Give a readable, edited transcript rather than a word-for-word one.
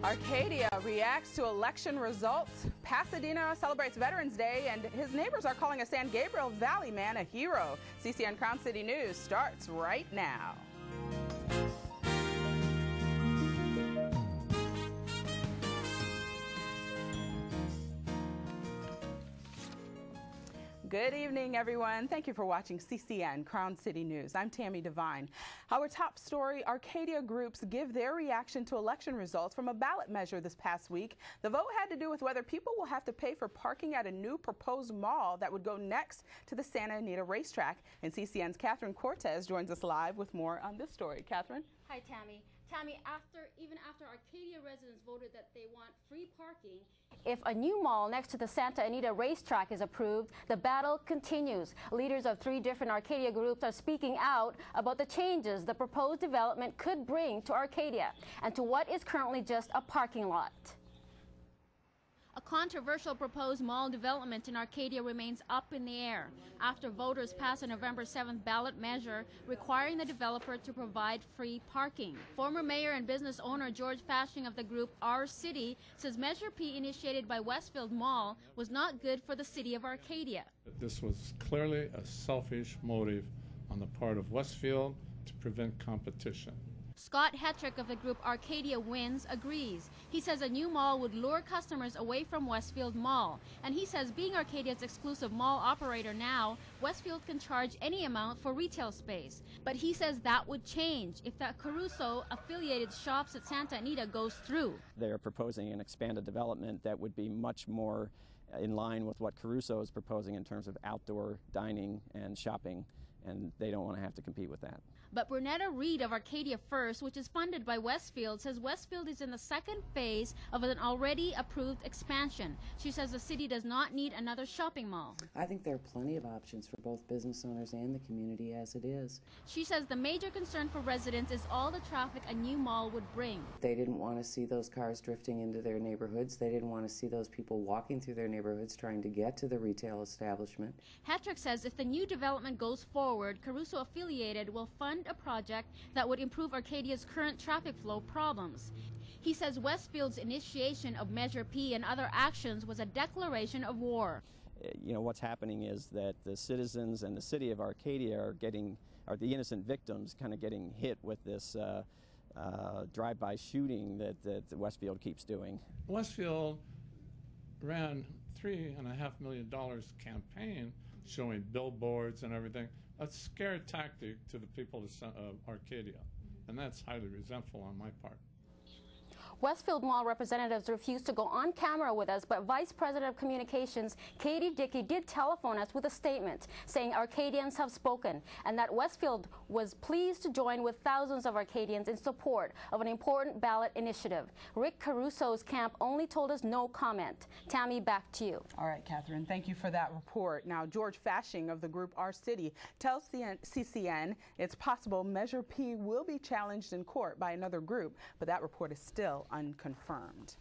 Arcadia reacts to election results. Pasadena celebrates Veterans Day, and his neighbors are calling a San Gabriel Valley man a hero. CCN Crown City News starts right now. Good evening, everyone. Thank you for watching CCN Crown City News. I'm Tammy Devine. Our top story, Arcadia groups give their reaction to election results from a ballot measure this past week. The vote had to do with whether people will have to pay for parking at a new proposed mall that would go next to the Santa Anita racetrack. And CCN's Catherine Cortez joins us live with more on this story. Catherine? Hi, Tammy. Even after Arcadia residents voted that they want free parking, if a new mall next to the Santa Anita racetrack is approved, the battle continues. Leaders of 3 different Arcadia groups are speaking out about the changes the proposed development could bring to Arcadia and to what is currently just a parking lot. A controversial proposed mall development in Arcadia remains up in the air after voters passed a November 7th ballot measure requiring the developer to provide free parking. Former mayor and business owner George Fashing of the group Our City says Measure P initiated by Westfield Mall was not good for the city of Arcadia. This was clearly a selfish motive on the part of Westfield to prevent competition. Scott Hetrick of the group Arcadia Wins agrees. He says a new mall would lure customers away from Westfield Mall. And he says being Arcadia's exclusive mall operator now, Westfield can charge any amount for retail space. But he says that would change if the Caruso affiliated shops at Santa Anita goes through. They're proposing an expanded development that would be much more in line with what Caruso is proposing in terms of outdoor dining and shopping, and they don't want to have to compete with that. But Brunetta Reed of Arcadia First, which is funded by Westfield, says Westfield is in the second phase of an already approved expansion. She says the city does not need another shopping mall. I think there are plenty of options for both business owners and the community as it is. She says the major concern for residents is all the traffic a new mall would bring. They didn't want to see those cars drifting into their neighborhoods. They didn't want to see those people walking through their neighborhoods trying to get to the retail establishment. Hetrick says if the new development goes forward, Caruso affiliated will fund a project that would improve Arcadia's current traffic flow problems. He says Westfield's initiation of Measure P and other actions was a declaration of war. You know, what's happening is that the citizens and the city of Arcadia are the innocent victims kind of getting hit with this drive-by shooting that Westfield keeps doing. Westfield Ran $3.5 million campaign showing billboards and everything. A scare tactic to the people of Arcadia, and that's highly resentful on my part. Westfield Mall representatives refused to go on camera with us, but Vice President of Communications Katie Dickey did telephone us with a statement saying Arcadians have spoken and that Westfield was pleased to join with thousands of Arcadians in support of an important ballot initiative. Rick Caruso's camp only told us no comment. Tammy, back to you. All right, Catherine, thank you for that report. Now, George Fashing of the group Our City tells CCN it's possible Measure P will be challenged in court by another group, but that report is still unconfirmed.